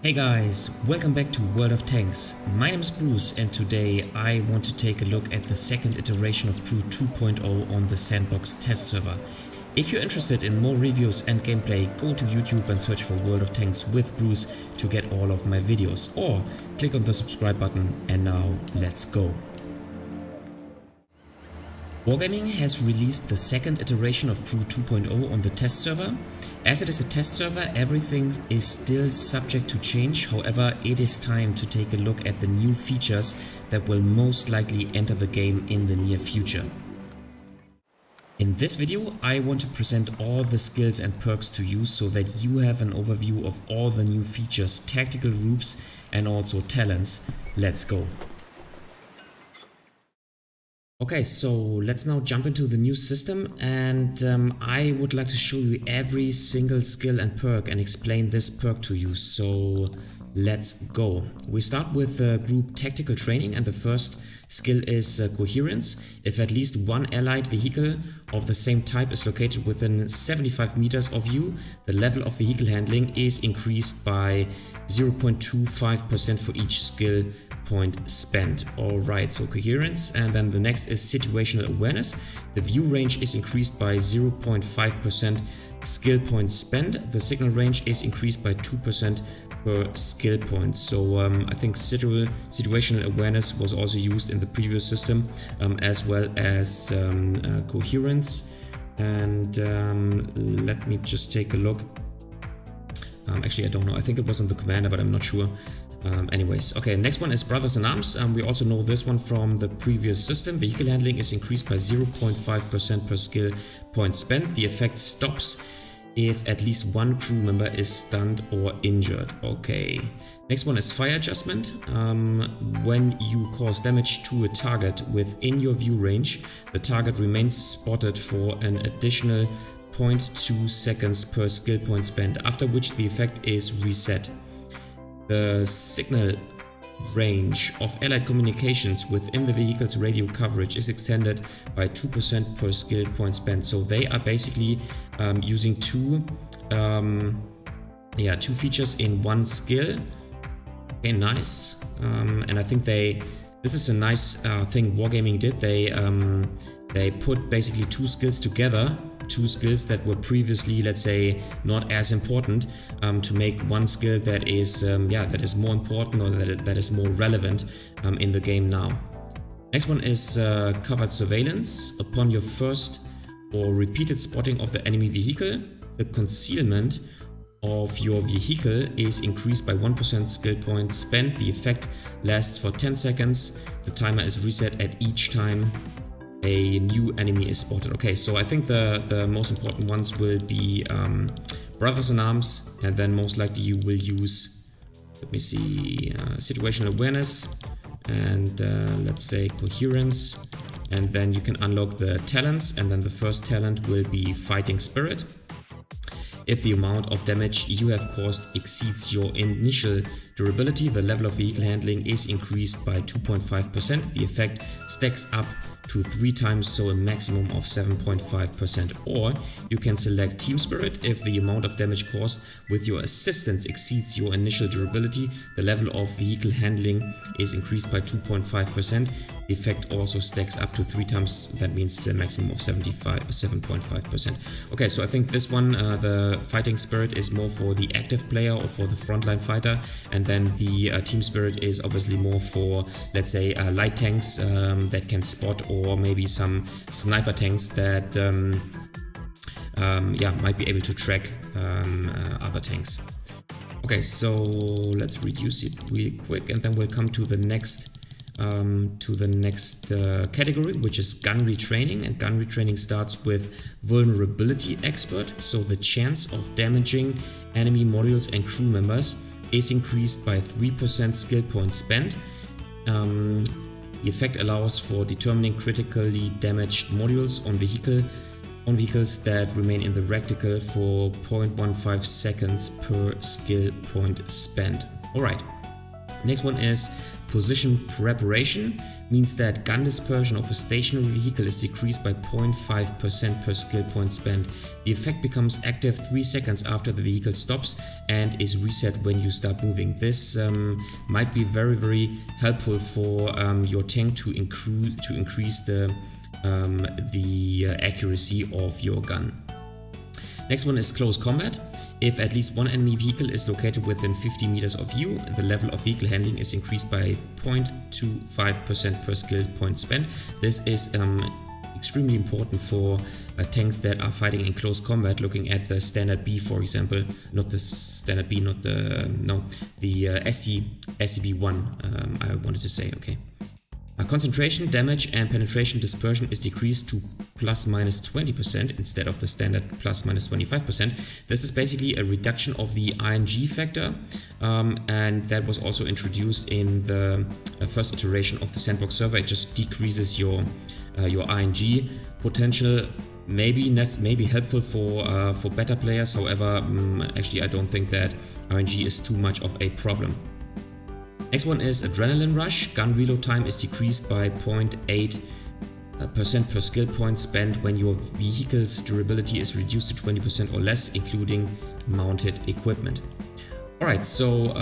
Hey guys, welcome back to World of Tanks. My name is Bruce and today I want to take a look at the second iteration of Crew 2.0 on the Sandbox test server. If you're interested in more reviews and gameplay, go to YouTube and search for World of Tanks with Bruce to get all of my videos, or click on the subscribe button. And now let's go. Wargaming has released the second iteration of Crew 2.0 on the test server. As it is a test server, everything is still subject to change. However, it is time to take a look at the new features that will most likely enter the game in the near future. In this video, I want to present all the skills and perks to use so that you have an overview of all the new features, tactical groups and also talents. Let's go. Okay, so let's now jump into the new system, and I would like to show you every single skill and perk and explain this perk to you. So let's go. We start with group tactical training, and the first skill is coherence. If at least one allied vehicle of the same type is located within 75 meters of you, the level of vehicle handling is increased by 0.25% for each skill point spent. Alright, so coherence, and then the next is situational awareness. The view range is increased by 0.5% skill point spent. The signal range is increased by 2% per skill point. So I think situational awareness was also used in the previous system, as well as coherence. And let me just take a look. Actually, I don't know. I think it was on the commander, but I'm not sure. Anyways, okay, next one is Brothers in Arms. We also know this one from the previous system. Vehicle handling is increased by 0.5% per skill point spent. The effect stops if at least one crew member is stunned or injured. Okay. Next one is fire adjustment. When you cause damage to a target within your view range, the target remains spotted for an additional 0.2 seconds per skill point spent, after which the effect is reset. The signal range of allied communications within the vehicle's radio coverage is extended by 2% per skill point spent. So they are basically using two features in one skill. Okay, nice. And I think this is a nice thing Wargaming did. They put basically two skills together. Two skills that were previously, let's say, not as important, to make one skill that is more important, or that is more relevant in the game now. Next one is covert surveillance. Upon your first or repeated spotting of the enemy vehicle, the concealment of your vehicle is increased by 1% skill point spent. The effect lasts for 10 seconds. The timer is reset at each time a new enemy is spotted. Okay, so I think the most important ones will be Brothers in Arms, and then most likely you will use, let me see, situational awareness, and let's say coherence, and then you can unlock the talents, and then the first talent will be fighting spirit. If the amount of damage you have caused exceeds your initial durability, the level of vehicle handling is increased by 2.5%. The effect stacks up to 3 times, so a maximum of 7.5%. Or you can select Team Spirit. If the amount of damage caused with your assistance exceeds your initial durability, the level of vehicle handling is increased by 2.5%. The effect also stacks up to 3 times, that means a maximum of 7.5%. Okay, so I think this one, the Fighting Spirit, is more for the active player or for the frontline fighter, and then the Team Spirit is obviously more for, let's say, light tanks that can spot, or maybe some sniper tanks that might be able to track other tanks. Okay, so let's reduce it real quick, and then we'll come to the next category, which is gun retraining. And gun retraining starts with vulnerability expert. So the chance of damaging enemy modules and crew members is increased by 3% skill point spent. The effect allows for determining critically damaged modules on vehicles that remain in the reticle for 0.15 seconds per skill point spent. Alright, next one is position preparation. means that gun dispersion of a stationary vehicle is decreased by 0.5% per skill point spent. The effect becomes active 3 seconds after the vehicle stops and is reset when you start moving. This might be very helpful for your tank to increase the accuracy of your gun. Next one is close combat. If at least one enemy vehicle is located within 50 meters of you, the level of vehicle handling is increased by 0.25% per skill point spent. This is extremely important for tanks that are fighting in close combat. Looking at the standard B, for example, not the standard B, not the SCB1. I wanted to say, okay. Concentration, damage and penetration dispersion is decreased to ±20% instead of the standard ±25%. This is basically a reduction of the RNG factor, and that was also introduced in the first iteration of the sandbox server. It just decreases your RNG potential. Maybe helpful for better players. However, actually I don't think that RNG is too much of a problem. Next one is Adrenaline Rush. Gun reload time is decreased by 0.8% per skill point spent when your vehicle's durability is reduced to 20% or less, including mounted equipment. Alright, so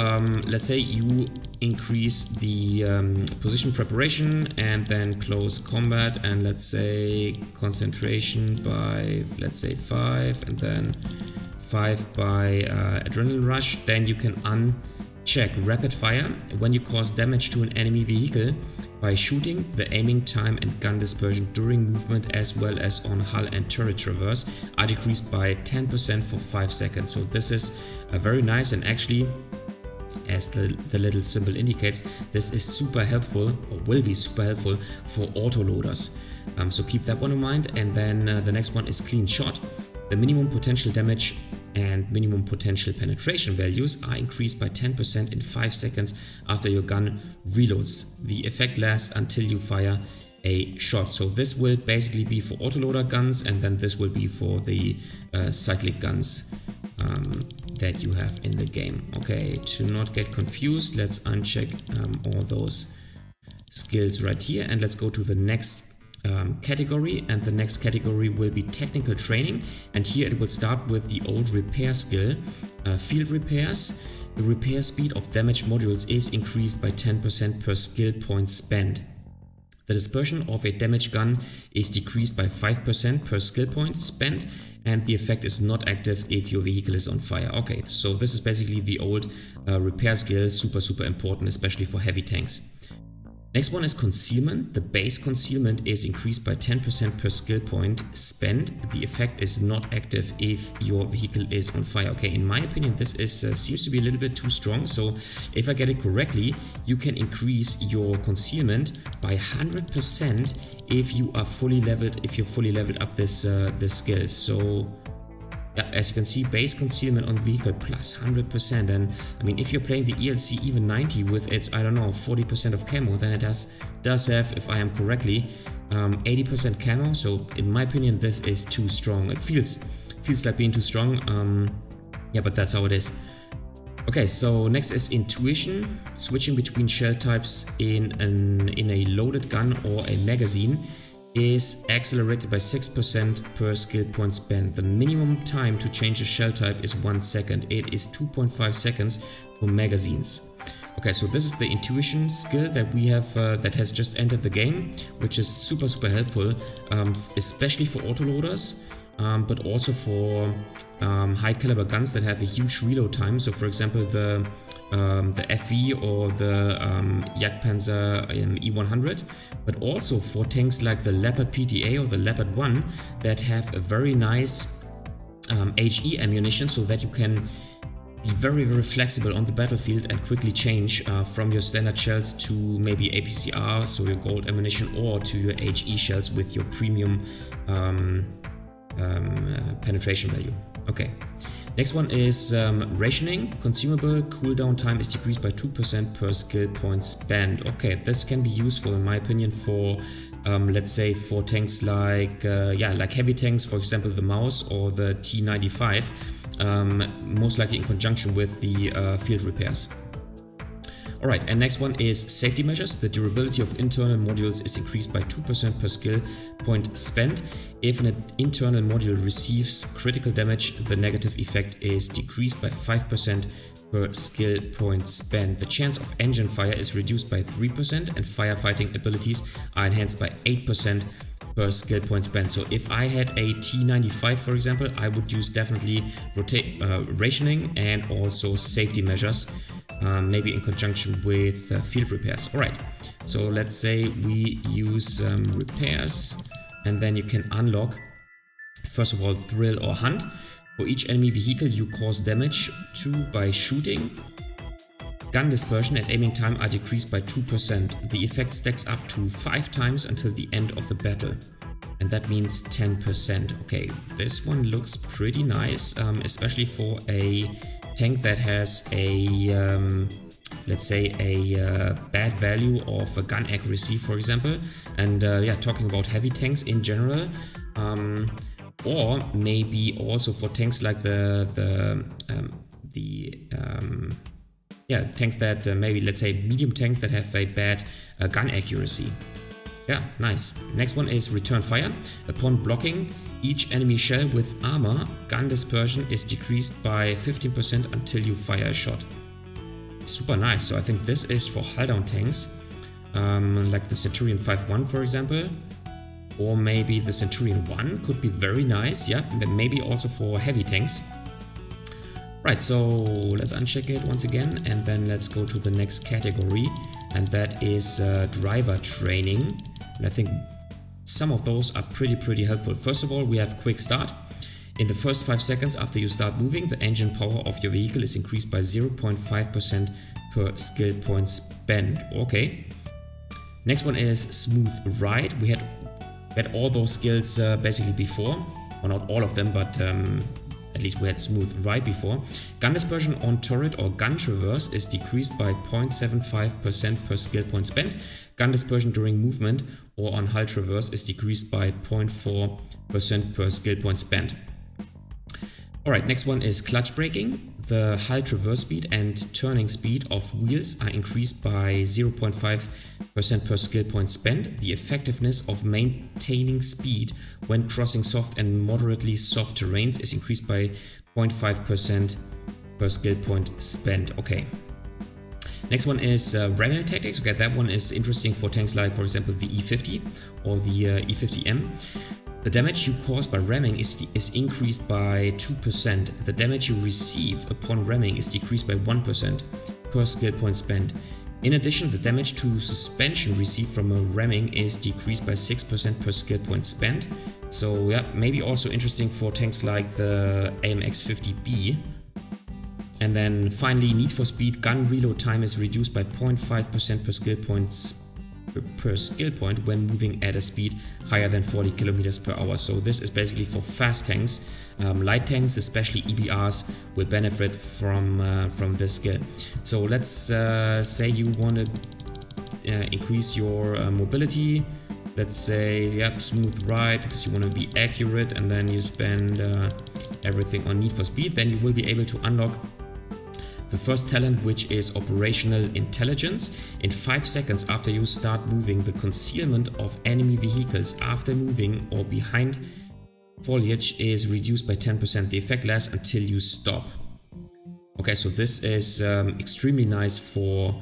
let's say you increase the position preparation and then close combat, and let's say concentration by, let's say 5, and then 5 by Adrenaline Rush. Then you can uncheck rapid fire when you cause damage to an enemy vehicle by shooting. The aiming time and gun dispersion during movement, as well as on hull and turret traverse, are decreased by 10% for 5 seconds. So this is very nice, and actually, as the little symbol indicates, this is super helpful, or will be super helpful for autoloaders. So keep that one in mind. And then the next one is Clean Shot. The minimum potential damage and minimum potential penetration values are increased by 10% in 5 seconds after your gun reloads. The effect lasts until you fire a shot. So this will basically be for autoloader guns, and then this will be for the cyclic guns that you have in the game. Okay, to not get confused, let's uncheck all those skills right here, and let's go to the next category, and the next category will be technical training, and here it will start with the old repair skill, field repairs. The repair speed of damaged modules is increased by 10% per skill point spent. The dispersion of a damaged gun is decreased by 5% per skill point spent, and the effect is not active if your vehicle is on fire. Okay, so this is basically the old repair skill, super important, especially for heavy tanks. Next one is concealment. The base concealment is increased by 10% per skill point spent. The effect is not active if your vehicle is on fire. Okay, in my opinion, this is seems to be a little bit too strong. So if I get it correctly, you can increase your concealment by 100% if you are fully leveled. If you're fully leveled up this skill. So yeah, as you can see, base concealment on the vehicle plus 100%, and I mean, if you're playing the ELC even 90 with its, I don't know, 40% of camo, then it does have, if I am correctly, 80% camo. So in my opinion, this is too strong. It feels like being too strong. Yeah, but that's how it is. Okay, so next is intuition. Switching between shell types in a loaded gun or a magazine is accelerated by 6% per skill point spent. The minimum time to change a shell type is 1 second. It is 2.5 seconds for magazines. Okay, so this is the intuition skill that we have that has just entered the game, which is super helpful, especially for autoloaders, but also for high caliber guns that have a huge reload time. So for example, the FV or the Jagdpanzer E100, but also for tanks like the Leopard PTA or the Leopard 1 that have a very nice HE ammunition, so that you can be very flexible on the battlefield and quickly change from your standard shells to maybe APCR, so your gold ammunition, or to your HE shells with your premium penetration value. Okay. Next one is rationing. Consumable cooldown time is decreased by 2% per skill point spent. Okay, this can be useful in my opinion for, let's say, for tanks like like heavy tanks, for example the Maus or the T95, most likely in conjunction with the field repairs. Alright, and next one is safety measures. The durability of internal modules is increased by 2% per skill point spent. If an internal module receives critical damage, the negative effect is decreased by 5% per skill point spent. The chance of engine fire is reduced by 3% and firefighting abilities are enhanced by 8% per skill point spent. So if I had a T95, for example, I would use definitely rationing and also safety measures, maybe in conjunction with field repairs. Alright, so let's say we use repairs, and then you can unlock, first of all, thrill or hunt. For each enemy vehicle you cause damage to by shooting, gun dispersion and aiming time are decreased by 2%. The effect stacks up to 5 times until the end of the battle, and that means 10%. Okay, this one looks pretty nice, especially for a tank that has a let's say a bad value of gun accuracy, for example, and yeah, talking about heavy tanks in general, or maybe also for tanks like yeah, tanks that maybe, let's say, medium tanks that have a bad gun accuracy. Yeah, nice. Next one is return fire. Upon blocking each enemy shell with armor, gun dispersion is decreased by 15% until you fire a shot. Super nice. So I think this is for hull down tanks, like the Centurion 5-1, for example, or maybe the Centurion 1 could be very nice. Yeah, but maybe also for heavy tanks. Right, so let's uncheck it once again, and then let's go to the next category, and that is driver training. And I think some of those are pretty helpful. First of all, we have quick start. In the first 5 seconds after you start moving, the engine power of your vehicle is increased by 0.5% per skill point spent. Okay. Next one is smooth ride. We had all those skills basically before, or not all of them, but at least we had smooth ride before. Gun dispersion on turret or gun traverse is decreased by 0.75% per skill point spent. Gun dispersion during movement or on hull traverse is decreased by 0.4% per skill point spent. Alright, next one is clutch braking. The hull traverse speed and turning speed of wheels are increased by 0.5% per skill point spent. The effectiveness of maintaining speed when crossing soft and moderately soft terrains is increased by 0.5% per skill point spent. Okay. Next one is ramming tactics. Okay, that one is interesting for tanks like, for example, the E50 or the E50M. The damage you cause by ramming is increased by 2%. The damage you receive upon ramming is decreased by 1% per skill point spent. In addition, the damage to suspension received from a ramming is decreased by 6% per skill point spent. So yeah, maybe also interesting for tanks like the AMX-50B. And then finally, need for speed. Gun reload time is reduced by 0.5% per skill point when moving at a speed higher than 40 km per hour. So this is basically for fast tanks. Light tanks, especially EBRs, will benefit from this skill. So let's say you want to increase your mobility. Let's say, yeah, smooth ride, because you want to be accurate, and then you spend everything on need for speed. Then you will be able to unlock the first talent, which is operational intelligence. In 5 seconds after you start moving, the concealment of enemy vehicles after moving or behind foliage is reduced by 10%. The effect lasts until you stop. Okay, so this is extremely nice for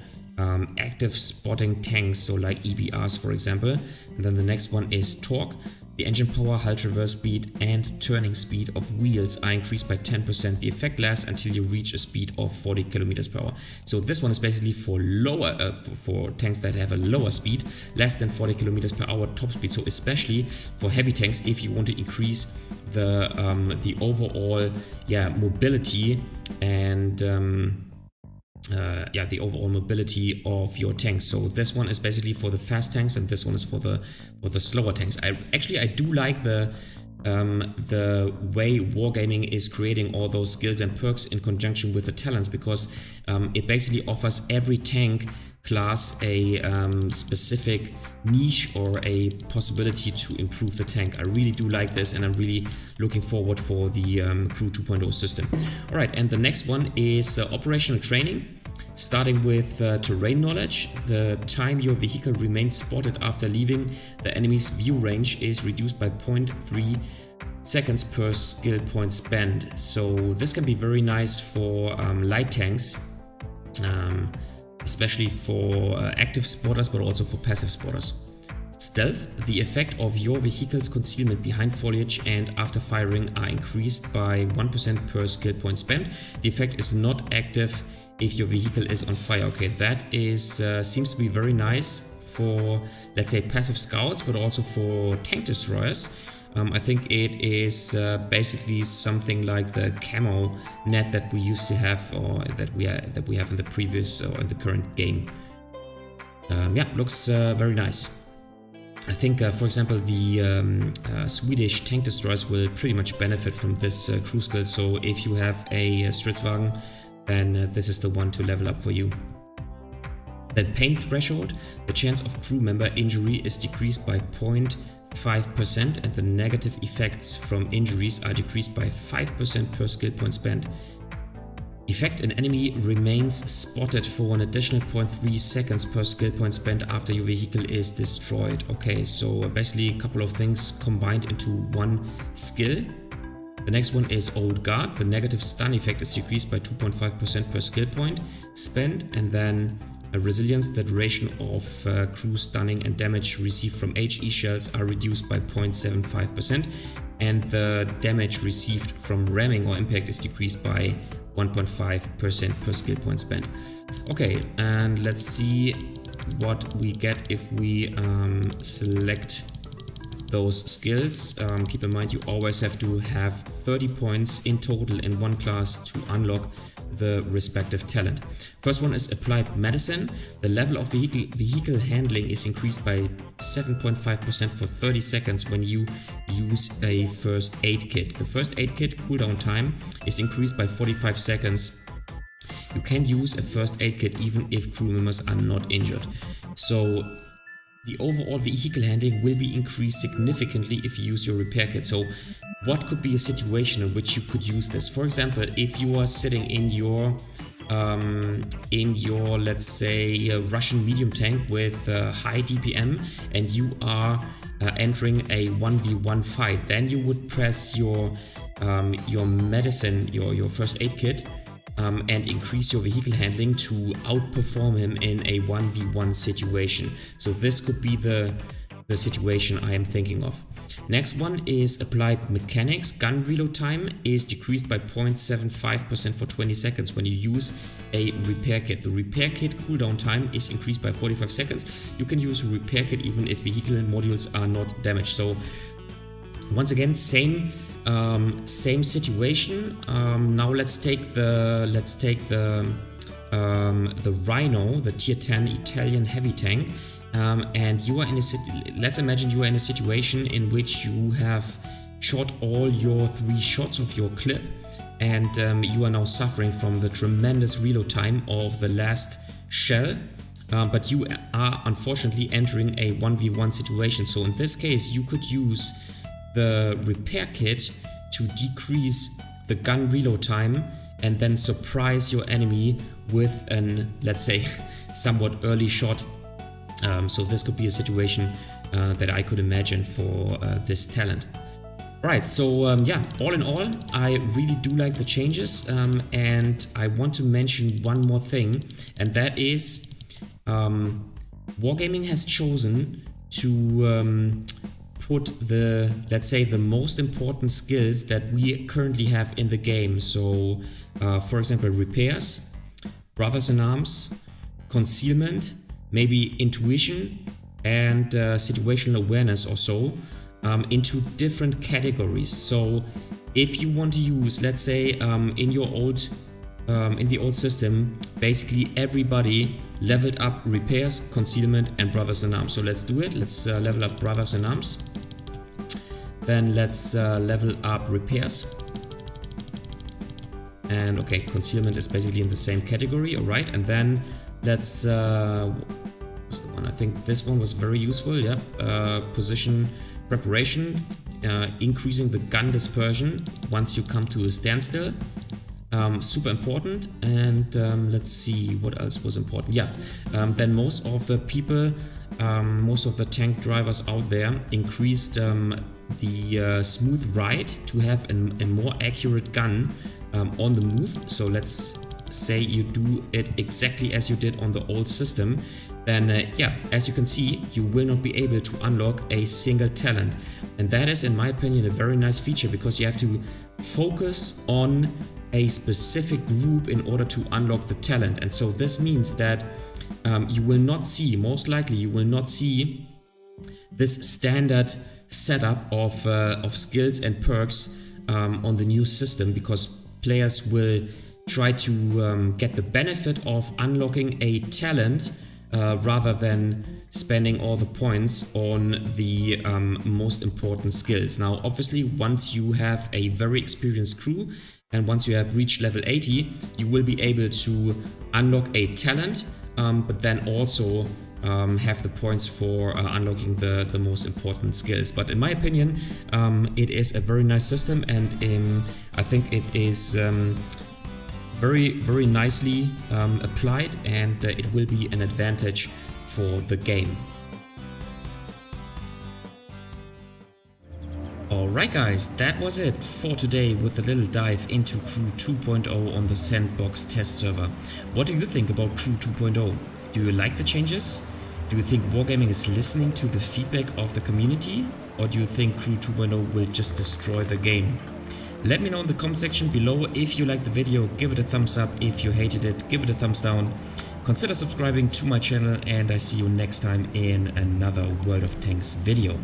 active spotting tanks, so like EBRs, for example. And then the next one is torque. The engine power, hull traverse speed and turning speed of wheels are increased by 10%. The effect lasts until you reach a speed of 40 km per hour. So this one is basically for lower for tanks that have a lower speed, less than 40 km per hour top speed. So especially for heavy tanks, if you want to increase the overall mobility and the overall mobility of your tanks. So this one is basically for the fast tanks, and this one is for the slower tanks. I do like the way Wargaming is creating all those skills and perks in conjunction with the talents, because it basically offers every tank class a specific niche or a possibility to improve the tank. I really do like this, and I'm really looking forward for the Crew 2.0 system. Alright, and the next one is operational training. Starting with terrain knowledge, the time your vehicle remains spotted after leaving the enemy's view range is reduced by 0.3 seconds per skill point spent. So this can be very nice for light tanks, especially for active spotters, but also for passive spotters. Stealth, the effect of your vehicle's concealment behind foliage and after firing are increased by 1% per skill point spent. The effect is not active if your vehicle is on fire. Okay, that is seems to be very nice for, let's say, passive scouts, but also for tank destroyers. I think it is basically something like the camo net that we used to have, or that we have in the previous or in the current game. Yeah, looks very nice. I think, for example, the Swedish tank destroyers will pretty much benefit from this crew skill. So if you have a Stridswagen, then this is the one to level up for you. Then pain threshold, the chance of crew member injury is decreased by 0.5% and the negative effects from injuries are decreased by 5% per skill point spent. Effect, an enemy remains spotted for an additional 0.3 seconds per skill point spent after your vehicle is destroyed. Okay, so basically a couple of things combined into one skill. The next one is Old Guard. The negative stun effect is decreased by 2.5% per skill point spent, and then a resilience, the duration of crew stunning and damage received from HE shells are reduced by 0.75%, and the damage received from ramming or impact is decreased by 1.5% per skill point spent. Okay, and let's see what we get if we select those skills. Keep in mind you always have to have 30 points in total in one class to unlock the respective talent. First one is Applied Medicine. The level of vehicle handling is increased by 7.5% for 30 seconds when you use a first aid kit. The first aid kit cooldown time is increased by 45 seconds. You can use a first aid kit even if crew members are not injured. So the overall vehicle handling will be increased significantly if you use your repair kit. So what could be a situation in which you could use this? For example, if you are sitting in your let's say Russian medium tank with high DPM and you are entering a 1v1 fight, then you would press your medicine, your first aid kit, and increase your vehicle handling to outperform him in a 1v1 situation. So this could be the situation I am thinking of. Next one is Applied Mechanics. Gun reload time is decreased by 0.75% for 20 seconds when you use a repair kit. The repair kit cooldown time is increased by 45 seconds. You can use a repair kit even if vehicle modules are not damaged. So once again, same situation. Now let's take the Rhino, the tier 10 Italian heavy tank, and you are in a let's imagine you are in a situation in which you have shot all your 3 shots of your clip, and you are now suffering from the tremendous reload time of the last shell. But you are unfortunately entering a 1v1 situation. So in this case, you could use the repair kit to decrease the gun reload time and then surprise your enemy with an, let's say, somewhat early shot. So this could be a situation that I could imagine for this talent. Right, so yeah, all in all, I really do like the changes, and I want to mention one more thing, and that is Wargaming has chosen to put the, let's say, the most important skills that we currently have in the game. So for example, repairs, brothers in arms, concealment, maybe intuition and situational awareness or so, into different categories. So if you want to use, let's say, in the old system, basically everybody leveled up repairs, concealment and brothers in arms. So let's do it. Let's level up brothers in arms. Then let's level up repairs. And okay, concealment is basically in the same category, all right. And then let's what's the one? I think this one was very useful. Yeah, position preparation, increasing the gun dispersion once you come to a standstill. super important. And let's see what else was important. Yeah, then most of the people, most of the tank drivers out there increased the smooth ride to have a more accurate gun on the move. So let's say you do it exactly as you did on the old system, then yeah, as you can see, you will not be able to unlock a single talent. And that is, in my opinion, a very nice feature, because you have to focus on a specific group in order to unlock the talent. And so this means that you will not see, most likely you will not see this standard setup of skills and perks on the new system, because players will try to get the benefit of unlocking a talent rather than spending all the points on the most important skills. Now, obviously, once you have a very experienced crew and once you have reached level 80, you will be able to unlock a talent, but then also have the points for unlocking the most important skills. But in my opinion, it is a very nice system, and I think it is very nicely applied, and it will be an advantage for the game. Alright guys, that was it for today with a little dive into Crew 2.0 on the Sandbox test server. What do you think about Crew 2.0? Do you like the changes? Do you think Wargaming is listening to the feedback of the community? Or do you think Crew 2.0 will just destroy the game? Let me know in the comment section below. If you liked the video, give it a thumbs up. If you hated it, give it a thumbs down. Consider subscribing to my channel, and I see you next time in another World of Tanks video.